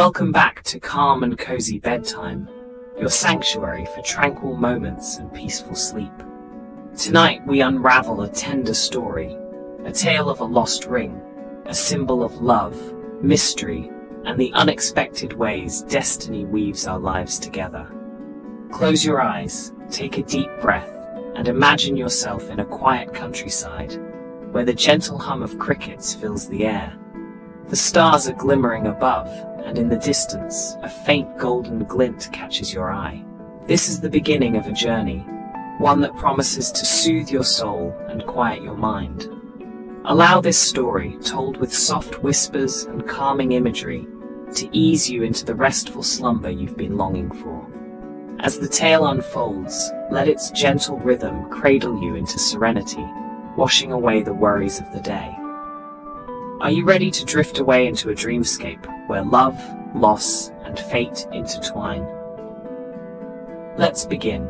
Welcome back to calm and cozy bedtime, your sanctuary for tranquil moments and peaceful sleep. Tonight we unravel a tender story, a tale of a lost ring, a symbol of love, mystery, and the unexpected ways destiny weaves our lives together. Close your eyes, take a deep breath, and imagine yourself in a quiet countryside, where the gentle hum of crickets fills the air. The stars are glimmering above, and in the distance, a faint golden glint catches your eye. This is the beginning of a journey, one that promises to soothe your soul and quiet your mind. Allow this story, told with soft whispers and calming imagery, to ease you into the restful slumber you've been longing for. As the tale unfolds, let its gentle rhythm cradle you into serenity, washing away the worries of the day. Are you ready to drift away into a dreamscape where love, loss, and fate intertwine? Let's begin,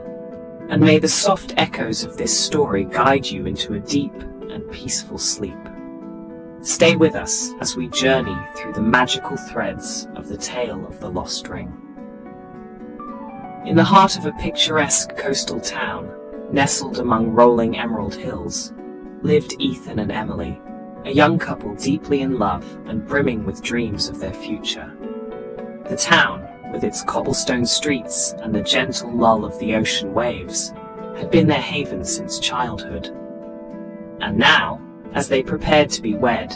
and may the soft echoes of this story guide you into a deep and peaceful sleep. Stay with us as we journey through the magical threads of the tale of the lost ring. In the heart of a picturesque coastal town, nestled among rolling emerald hills, lived Ethan and Emily, a young couple deeply in love and brimming with dreams of their future. The town, with its cobblestone streets and the gentle lull of the ocean waves, had been their haven since childhood. And now, as they prepared to be wed,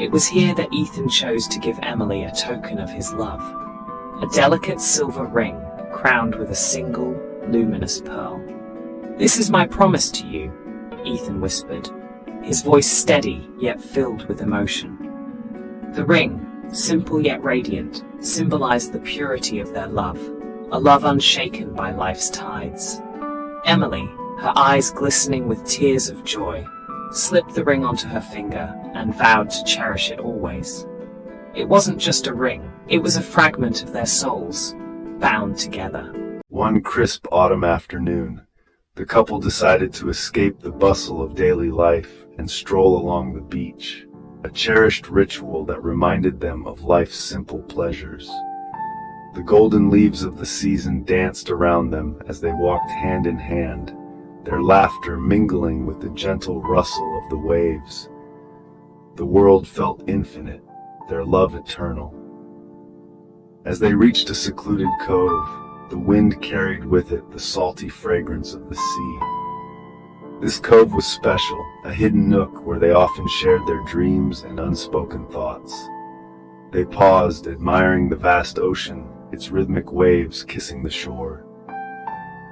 it was here that Ethan chose to give Emily a token of his love, a delicate silver ring crowned with a single, luminous pearl. "This is my promise to you," Ethan whispered, his voice steady yet filled with emotion. The ring, simple yet radiant, symbolized the purity of their love, a love unshaken by life's tides. Emily, her eyes glistening with tears of joy, slipped the ring onto her finger and vowed to cherish it always. It wasn't just a ring, it was a fragment of their souls, bound together. One crisp autumn afternoon, the couple decided to escape the bustle of daily life and stroll along the beach, a cherished ritual that reminded them of life's simple pleasures. The golden leaves of the season danced around them as they walked hand in hand, their laughter mingling with the gentle rustle of the waves. The world felt infinite, their love eternal. As they reached a secluded cove, the wind carried with it the salty fragrance of the sea. This cove was special, a hidden nook where they often shared their dreams and unspoken thoughts. They paused, admiring the vast ocean, its rhythmic waves kissing the shore.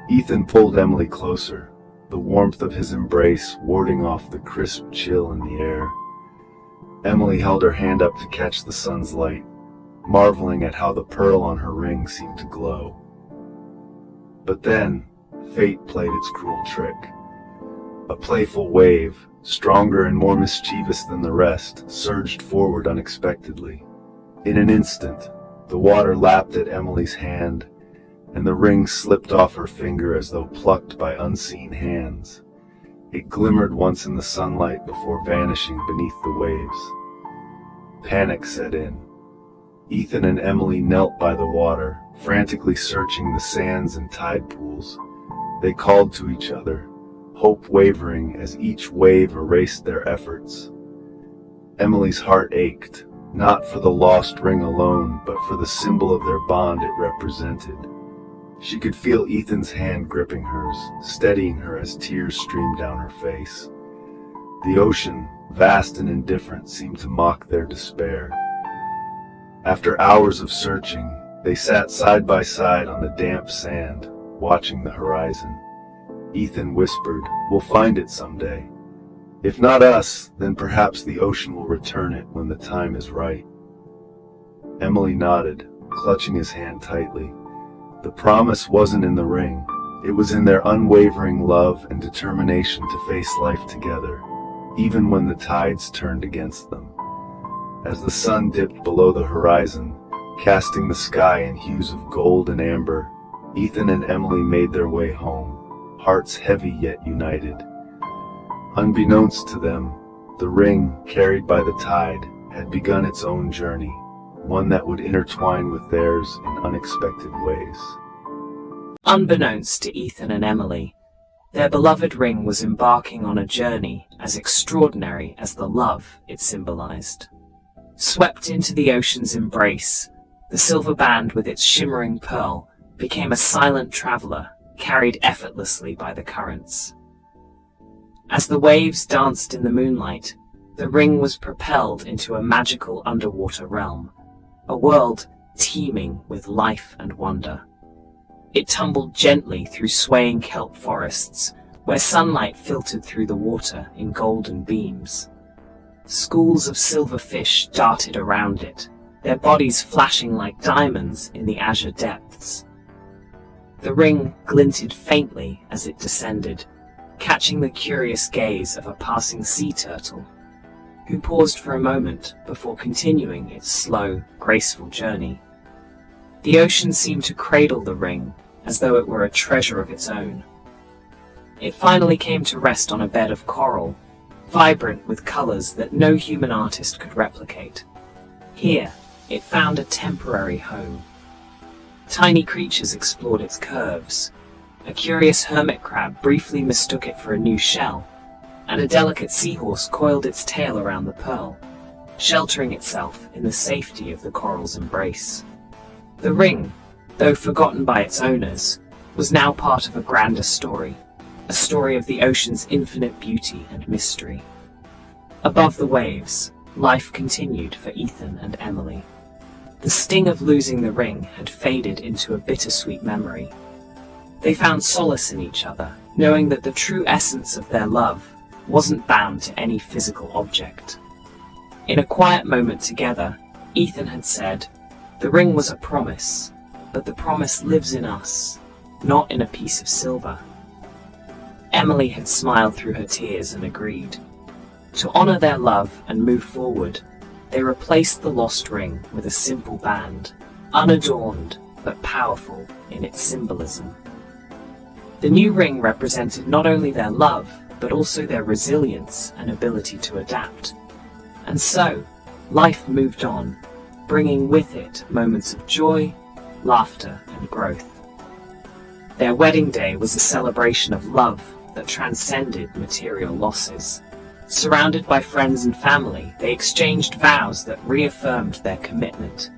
Ethan pulled Emily closer, the warmth of his embrace warding off the crisp chill in the air. Emily held her hand up to catch the sun's light, marveling at how the pearl on her ring seemed to glow. But then, fate played its cruel trick. A playful wave, stronger and more mischievous than the rest, surged forward unexpectedly. In an instant, the water lapped at Emily's hand, and the ring slipped off her finger as though plucked by unseen hands. It glimmered once in the sunlight before vanishing beneath the waves. Panic set in. Ethan and Emily knelt by the water, frantically searching the sands and tide pools. They called to each other, hope wavering as each wave erased their efforts. Emily's heart ached, not for the lost ring alone, but for the symbol of their bond it represented. She could feel Ethan's hand gripping hers, steadying her as tears streamed down her face. The ocean, vast and indifferent, seemed to mock their despair. After hours of searching, they sat side by side on the damp sand, watching the horizon. Ethan whispered, "We'll find it someday. If not us, then perhaps the ocean will return it when the time is right." Emily nodded, clutching his hand tightly. The promise wasn't in the ring. It was in their unwavering love and determination to face life together, even when the tides turned against them. As the sun dipped below the horizon, casting the sky in hues of gold and amber, Ethan and Emily made their way home, hearts heavy yet united. Unbeknownst to them, the ring, carried by the tide, had begun its own journey, one that would intertwine with theirs in unexpected ways. Unbeknownst to Ethan and Emily, their beloved ring was embarking on a journey as extraordinary as the love it symbolized. Swept into the ocean's embrace, the silver band with its shimmering pearl became a silent traveler carried effortlessly by the currents. As the waves danced in the moonlight, the ring was propelled into a magical underwater realm, a world teeming with life and wonder. It tumbled gently through swaying kelp forests, where sunlight filtered through the water in golden beams. Schools of silver fish darted around it, their bodies flashing like diamonds in the azure depths. The ring glinted faintly as it descended, catching the curious gaze of a passing sea turtle, who paused for a moment before continuing its slow, graceful journey. The ocean seemed to cradle the ring as though it were a treasure of its own. It finally came to rest on a bed of coral, vibrant with colors that no human artist could replicate. Here, it found a temporary home. Tiny creatures explored its curves. A curious hermit crab briefly mistook it for a new shell, and a delicate seahorse coiled its tail around the pearl, sheltering itself in the safety of the coral's embrace. The ring, though forgotten by its owners, was now part of a grander story, a story of the ocean's infinite beauty and mystery. Above the waves, life continued for Ethan and Emily. The sting of losing the ring had faded into a bittersweet memory. They found solace in each other, knowing that the true essence of their love wasn't bound to any physical object. In a quiet moment together, Ethan had said, "The ring was a promise, but the promise lives in us, not in a piece of silver." Emily had smiled through her tears and agreed. To honor their love and move forward, they replaced the lost ring with a simple band, unadorned but powerful in its symbolism. The new ring represented not only their love, but also their resilience and ability to adapt. And so, life moved on, bringing with it moments of joy, laughter, and growth. Their wedding day was a celebration of love that transcended material losses. Surrounded by friends and family, they exchanged vows that reaffirmed their commitment.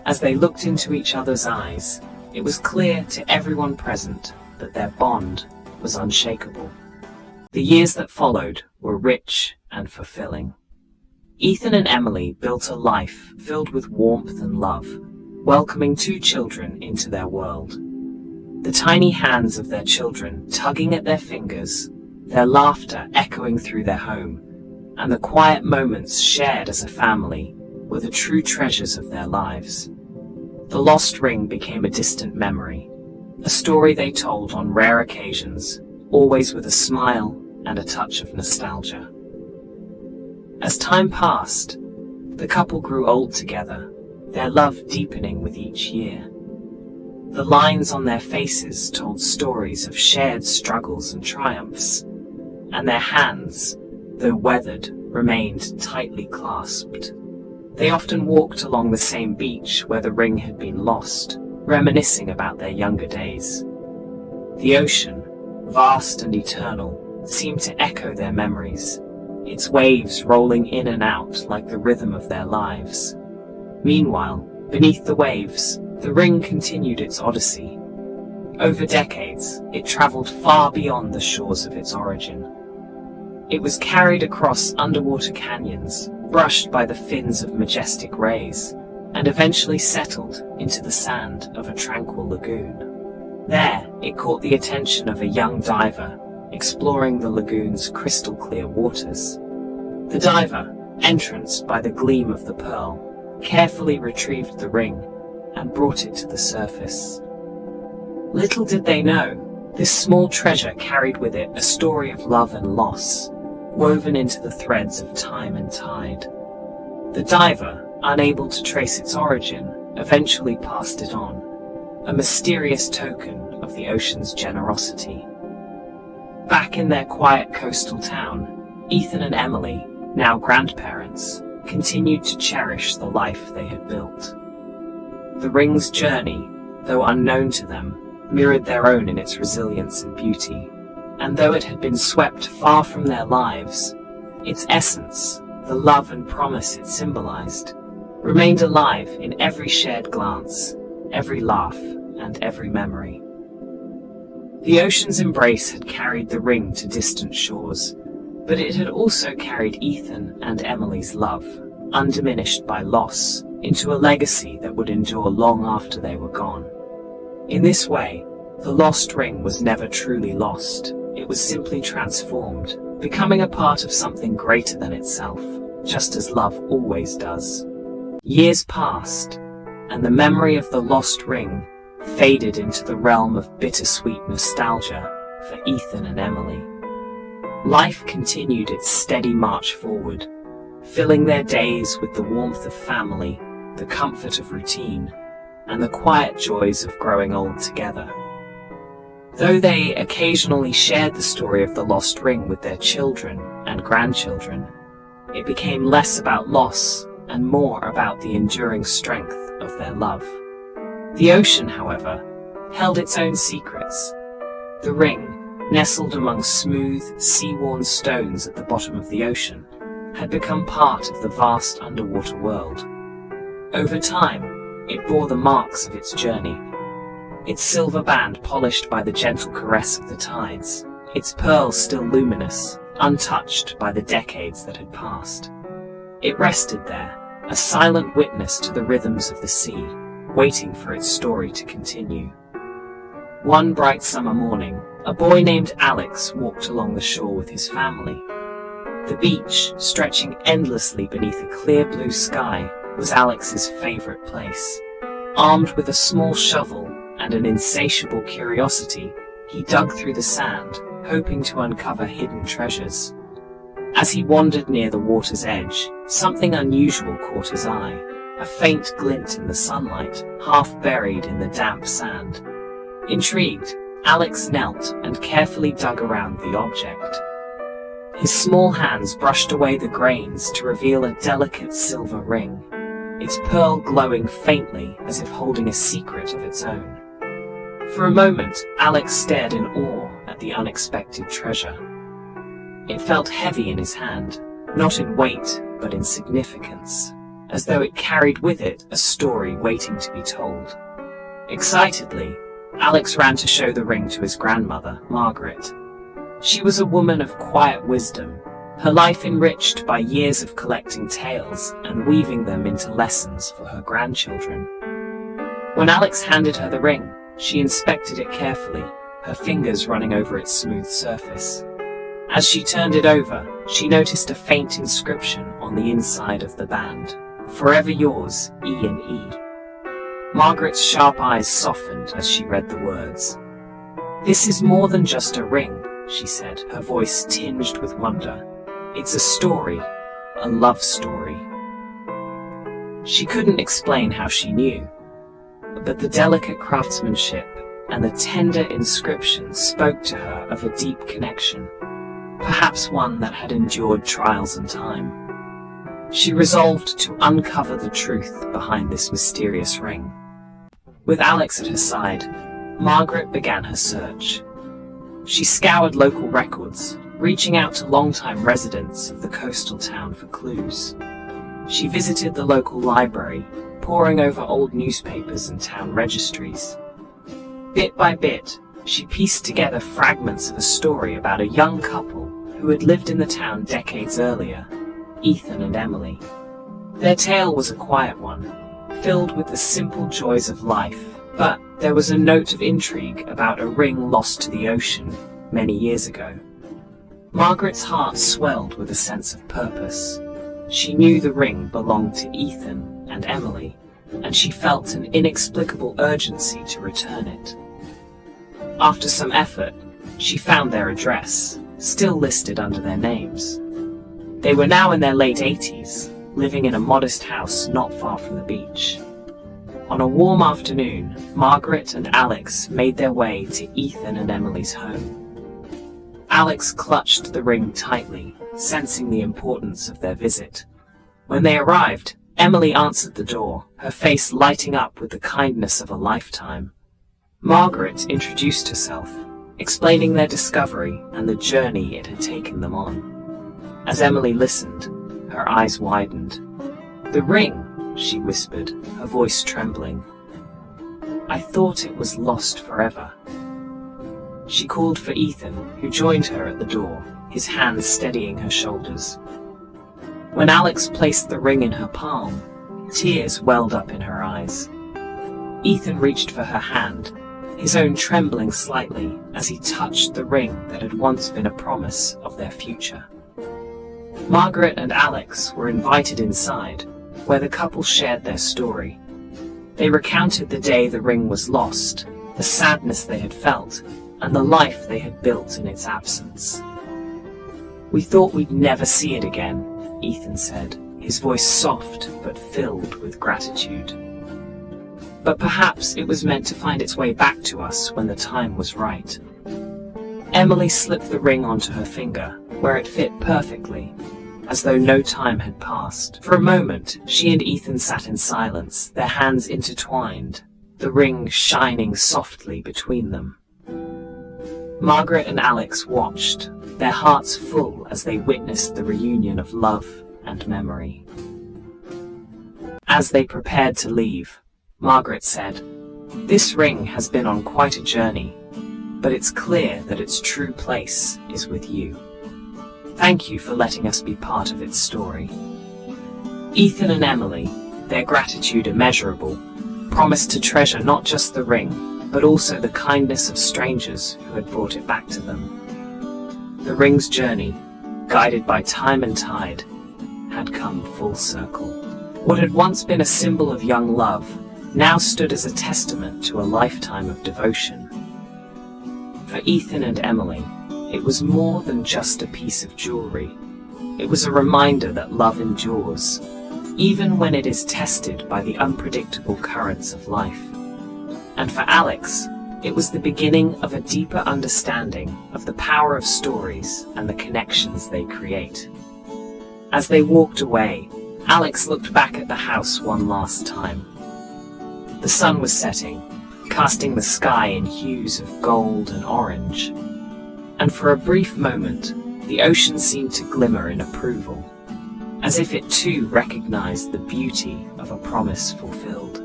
As they looked into each other's eyes, it was clear to everyone present that their bond was unshakable. The years that followed were rich and fulfilling. Ethan and Emily built a life filled with warmth and love, welcoming 2 children into their world. The tiny hands of their children tugging at their fingers, their laughter echoing through their home, and the quiet moments shared as a family were the true treasures of their lives. The lost ring became a distant memory, a story they told on rare occasions, always with a smile and a touch of nostalgia. As time passed, the couple grew old together, their love deepening with each year. The lines on their faces told stories of shared struggles and triumphs, and their hands, though weathered, remained tightly clasped. They often walked along the same beach where the ring had been lost, reminiscing about their younger days. The ocean, vast and eternal, seemed to echo their memories, its waves rolling in and out like the rhythm of their lives. Meanwhile, beneath the waves, the ring continued its odyssey. Over decades, it traveled far beyond the shores of its origin. It was carried across underwater canyons, brushed by the fins of majestic rays, and eventually settled into the sand of a tranquil lagoon. There, it caught the attention of a young diver, exploring the lagoon's crystal-clear waters. The diver, entranced by the gleam of the pearl, carefully retrieved the ring and brought it to the surface. Little did they know, this small treasure carried with it a story of love and loss, woven into the threads of time and tide. The diver, unable to trace its origin, eventually passed it on, a mysterious token of the ocean's generosity. Back in their quiet coastal town, Ethan and Emily, now grandparents, continued to cherish the life they had built. The ring's journey, though unknown to them, mirrored their own in its resilience and beauty, and though it had been swept far from their lives, its essence, the love and promise it symbolized, remained alive in every shared glance, every laugh, and every memory. The ocean's embrace had carried the ring to distant shores, but it had also carried Ethan and Emily's love, undiminished by loss, into a legacy that would endure long after they were gone. In this way, the lost ring was never truly lost. It was simply transformed, becoming a part of something greater than itself, just as love always does. Years passed, and the memory of the lost ring faded into the realm of bittersweet nostalgia for Ethan and Emily. Life continued its steady march forward, filling their days with the warmth of family, the comfort of routine, and the quiet joys of growing old together. Though they occasionally shared the story of the lost ring with their children and grandchildren, it became less about loss and more about the enduring strength of their love. The ocean, however, held its own secrets. The ring, nestled among smooth, sea-worn stones at the bottom of the ocean, had become part of the vast underwater world. Over time, it bore the marks of its journey, its silver band polished by the gentle caress of the tides, its pearls still luminous, untouched by the decades that had passed. It rested there, a silent witness to the rhythms of the sea, waiting for its story to continue. One bright summer morning, a boy named Alex walked along the shore with his family. The beach, stretching endlessly beneath a clear blue sky, was Alex's favorite place. Armed with a small shovel and an insatiable curiosity, he dug through the sand, hoping to uncover hidden treasures. As he wandered near the water's edge, something unusual caught his eye, a faint glint in the sunlight, half buried in the damp sand. Intrigued, Alex knelt and carefully dug around the object. His small hands brushed away the grains to reveal a delicate silver ring, its pearl glowing faintly as if holding a secret of its own. For a moment, Alex stared in awe at the unexpected treasure. It felt heavy in his hand, not in weight, but in significance, as though it carried with it a story waiting to be told. Excitedly, Alex ran to show the ring to his grandmother, Margaret. She was a woman of quiet wisdom, her life enriched by years of collecting tales and weaving them into lessons for her grandchildren. When Alex handed her the ring, she inspected it carefully, her fingers running over its smooth surface. As she turned it over, she noticed a faint inscription on the inside of the band, "Forever yours, E&E." Margaret's sharp eyes softened as she read the words. "This is more than just a ring," she said, her voice tinged with wonder. "It's a story, a love story." She couldn't explain how she knew, but the delicate craftsmanship and the tender inscription spoke to her of a deep connection, perhaps one that had endured trials and time. She resolved to uncover the truth behind this mysterious ring. With Alex at her side, Margaret began her search. She scoured local records, reaching out to longtime residents of the coastal town for clues. She visited the local library, poring over old newspapers and town registries. Bit by bit, she pieced together fragments of a story about a young couple who had lived in the town decades earlier, Ethan and Emily. Their tale was a quiet one, filled with the simple joys of life, but there was a note of intrigue about a ring lost to the ocean many years ago. Margaret's heart swelled with a sense of purpose. She knew the ring belonged to Ethan and Emily, and she felt an inexplicable urgency to return it. After some effort, she found their address, still listed under their names. They were now in their late 80s, living in a modest house not far from the beach. On a warm afternoon, Margaret and Alex made their way to Ethan and Emily's home. Alex clutched the ring tightly, sensing the importance of their visit. When they arrived, Emily answered the door, her face lighting up with the kindness of a lifetime. Margaret introduced herself, explaining their discovery and the journey it had taken them on. As Emily listened, her eyes widened. "The ring," she whispered, her voice trembling. "I thought it was lost forever." She called for Ethan, who joined her at the door, his hands steadying her shoulders. When Alex placed the ring in her palm, tears welled up in her eyes. Ethan reached for her hand, his own trembling slightly as he touched the ring that had once been a promise of their future. Margaret and Alex were invited inside, where the couple shared their story. They recounted the day the ring was lost, the sadness they had felt, and the life they had built in its absence. "We thought we'd never see it again," Ethan said, his voice soft but filled with gratitude. "But perhaps it was meant to find its way back to us when the time was right." Emily slipped the ring onto her finger, where it fit perfectly, as though no time had passed. For a moment, she and Ethan sat in silence, their hands intertwined, the ring shining softly between them. Margaret and Alex watched, their hearts full as they witnessed the reunion of love and memory. As they prepared to leave, Margaret said, "This ring has been on quite a journey, but it's clear that its true place is with you. Thank you for letting us be part of its story." Ethan and Emily, their gratitude immeasurable, promised to treasure not just the ring, but also the kindness of strangers who had brought it back to them. The ring's journey, guided by time and tide, had come full circle. What had once been a symbol of young love now stood as a testament to a lifetime of devotion. For Ethan and Emily, it was more than just a piece of jewelry. It was a reminder that love endures, even when it is tested by the unpredictable currents of life. And for Alex, it was the beginning of a deeper understanding of the power of stories and the connections they create. As they walked away, Alex looked back at the house one last time. The sun was setting, casting the sky in hues of gold and orange. And for a brief moment, the ocean seemed to glimmer in approval, as if it too recognized the beauty of a promise fulfilled.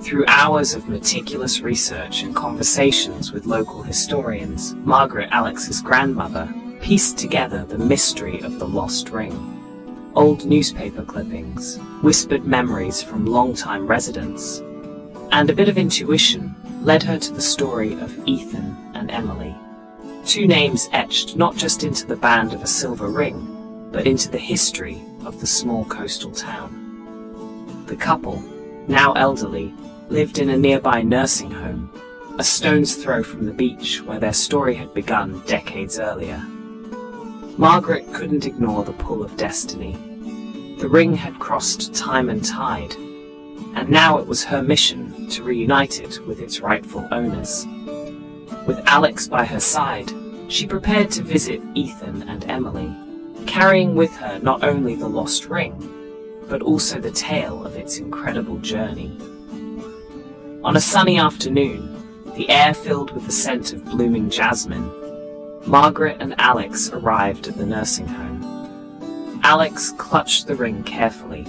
Through hours of meticulous research and conversations with local historians, Margaret, Alex's grandmother, pieced together the mystery of the lost ring. Old newspaper clippings, whispered memories from longtime residents, and a bit of intuition led her to the story of Ethan and Emily. Two names etched not just into the band of a silver ring, but into the history of the small coastal town. The couple, now elderly, lived in a nearby nursing home, a stone's throw from the beach where their story had begun decades earlier. Margaret couldn't ignore the pull of destiny. The ring had crossed time and tide, and now it was her mission to reunite it with its rightful owners. With Alex by her side, she prepared to visit Ethan and Emily, carrying with her not only the lost ring, but also the tale of its incredible journey. On a sunny afternoon, the air filled with the scent of blooming jasmine, Margaret and Alex arrived at the nursing home. Alex clutched the ring carefully,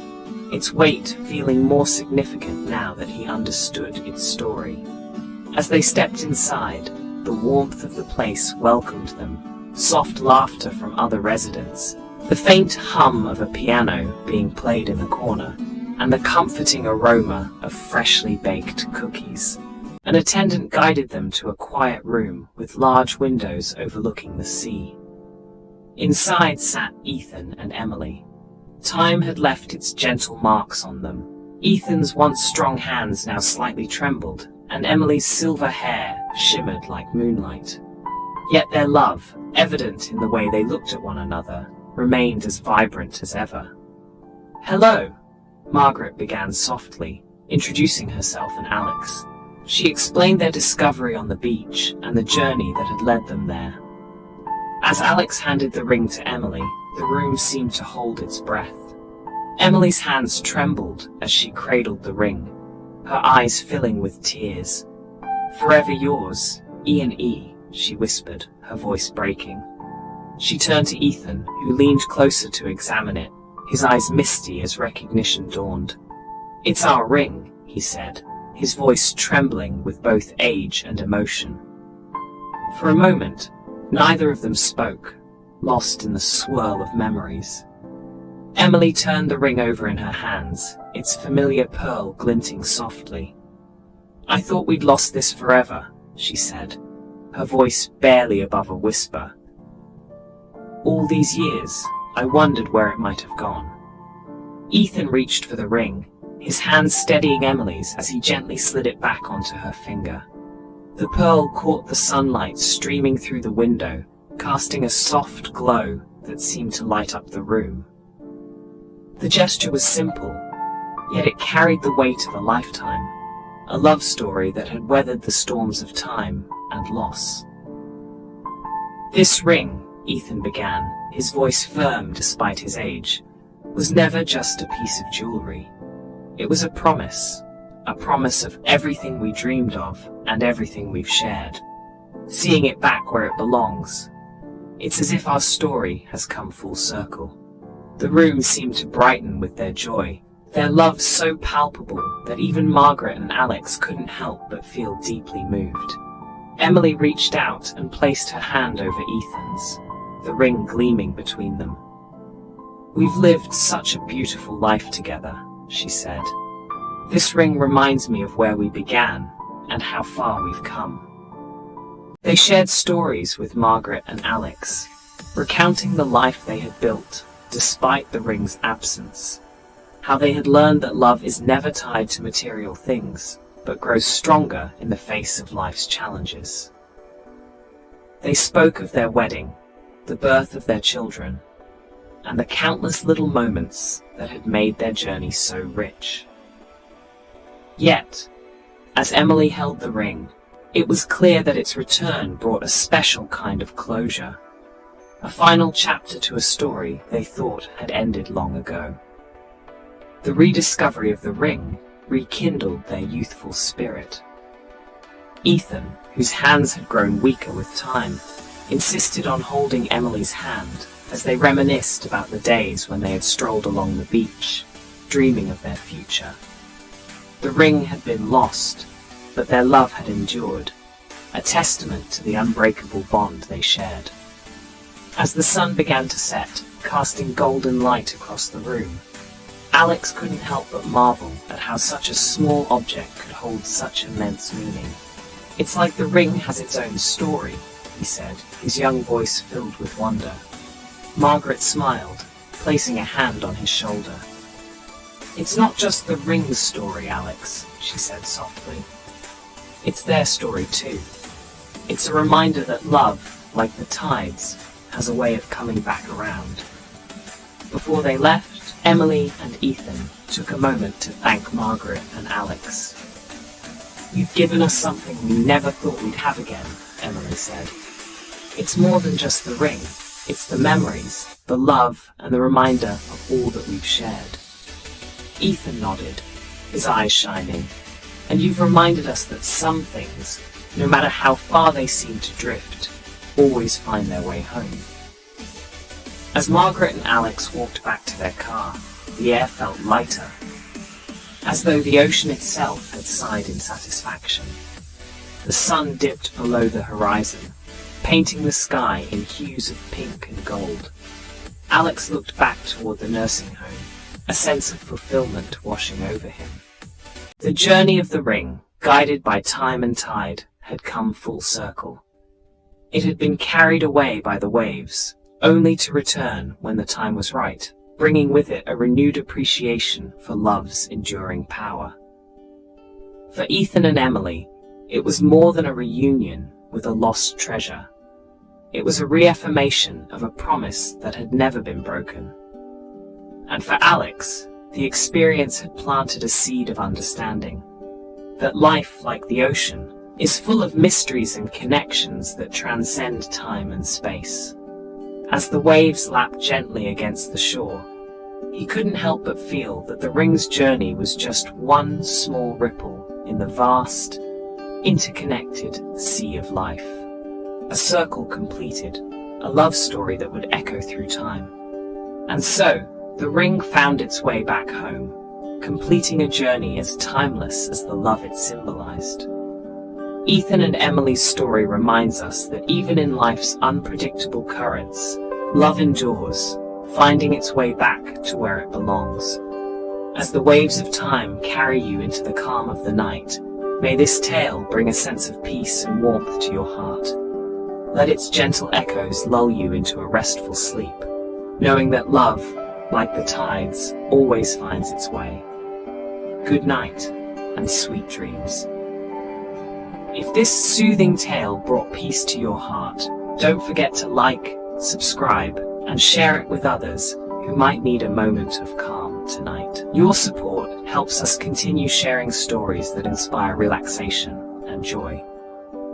its weight feeling more significant now that he understood its story. As they stepped inside, the warmth of the place welcomed them, soft laughter from other residents, the faint hum of a piano being played in the corner, and the comforting aroma of freshly baked cookies. An attendant guided them to a quiet room with large windows overlooking the sea. Inside sat Ethan and Emily. Time had left its gentle marks on them. Ethan's once strong hands now slightly trembled, and Emily's silver hair shimmered like moonlight. Yet their love, evident in the way they looked at one another, remained as vibrant as ever. "Hello," Margaret began softly, introducing herself and Alex. She explained their discovery on the beach and the journey that had led them there. As Alex handed the ring to Emily, the room seemed to hold its breath. Emily's hands trembled as she cradled the ring, her eyes filling with tears. "Forever yours, E&E," she whispered, her voice breaking. She turned to Ethan, who leaned closer to examine it, his eyes misty as recognition dawned. "It's our ring," he said, his voice trembling with both age and emotion. For a moment, neither of them spoke, lost in the swirl of memories. Emily turned the ring over in her hands, its familiar pearl glinting softly. "I thought we'd lost this forever," she said, her voice barely above a whisper. "All these years, I wondered where it might have gone." Ethan reached for the ring, his hand steadying Emily's as he gently slid it back onto her finger. The pearl caught the sunlight streaming through the window, casting a soft glow that seemed to light up the room. The gesture was simple, yet it carried the weight of a lifetime, a love story that had weathered the storms of time and loss. "This ring," Ethan began, his voice firm despite his age, "was never just a piece of jewelry. It was a promise of everything we dreamed of and everything we've shared. Seeing it back where it belongs, it's as if our story has come full circle." The room seemed to brighten with their joy, their love so palpable that even Margaret and Alex couldn't help but feel deeply moved. Emily reached out and placed her hand over Ethan's, the ring gleaming between them. "We've lived such a beautiful life together," she said. "This ring reminds me of where we began and how far we've come." They shared stories with Margaret and Alex, recounting the life they had built despite the ring's absence, how they had learned that love is never tied to material things, but grows stronger in the face of life's challenges. They spoke of their wedding, the birth of their children, and the countless little moments that had made their journey so rich. Yet, as Emily held the ring, it was clear that its return brought a special kind of closure, a final chapter to a story they thought had ended long ago. The rediscovery of the ring rekindled their youthful spirit. Ethan, whose hands had grown weaker with time, insisted on holding Emily's hand as they reminisced about the days when they had strolled along the beach, dreaming of their future. The ring had been lost, but their love had endured, a testament to the unbreakable bond they shared. As the sun began to set, casting golden light across the room, Alex couldn't help but marvel at how such a small object could hold such immense meaning. "It's like the ring has its own story," he said, his young voice filled with wonder. Margaret smiled, placing a hand on his shoulder. "It's not just the ring's story, Alex," she said softly. "It's their story too. It's a reminder that love, like the tides, has a way of coming back around." Before they left, Emily and Ethan took a moment to thank Margaret and Alex. "You've given us something we never thought we'd have again," Emily said. "It's more than just the ring. It's the memories, the love, and the reminder of all that we've shared." Ethan nodded, his eyes shining. "And you've reminded us that some things, no matter how far they seem to drift, always find their way home." As Margaret and Alex walked back to their car, the air felt lighter, as though the ocean itself had sighed in satisfaction. The sun dipped below the horizon, painting the sky in hues of pink and gold. Alex looked back toward the nursing home, a sense of fulfillment washing over him. The journey of the ring, guided by time and tide, had come full circle. It had been carried away by the waves, only to return when the time was right, bringing with it a renewed appreciation for love's enduring power. For Ethan and Emily, it was more than a reunion with a lost treasure. It was a reaffirmation of a promise that had never been broken. And for Alex, the experience had planted a seed of understanding, that life, like the ocean, is full of mysteries and connections that transcend time and space. As the waves lapped gently against the shore, he couldn't help but feel that the ring's journey was just one small ripple in the vast, interconnected sea of life. A circle completed, a love story that would echo through time. And so, the ring found its way back home, completing a journey as timeless as the love it symbolized. Ethan and Emily's story reminds us that even in life's unpredictable currents, love endures, finding its way back to where it belongs. As the waves of time carry you into the calm of the night, may this tale bring a sense of peace and warmth to your heart. Let its gentle echoes lull you into a restful sleep, knowing that love, like the tides, always finds its way. Good night, and sweet dreams. If this soothing tale brought peace to your heart, don't forget to like, subscribe, and share it with others who might need a moment of calm tonight. Your support helps us continue sharing stories that inspire relaxation and joy.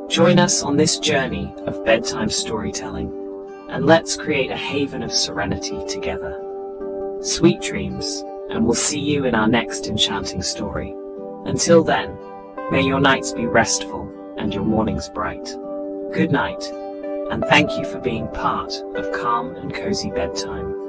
Join us on this journey of bedtime storytelling, and let's create a haven of serenity together. Sweet dreams, and we'll see you in our next enchanting story. Until then, may your nights be restful and your mornings bright. Good night, and thank you for being part of Calm and Cozy Bedtime.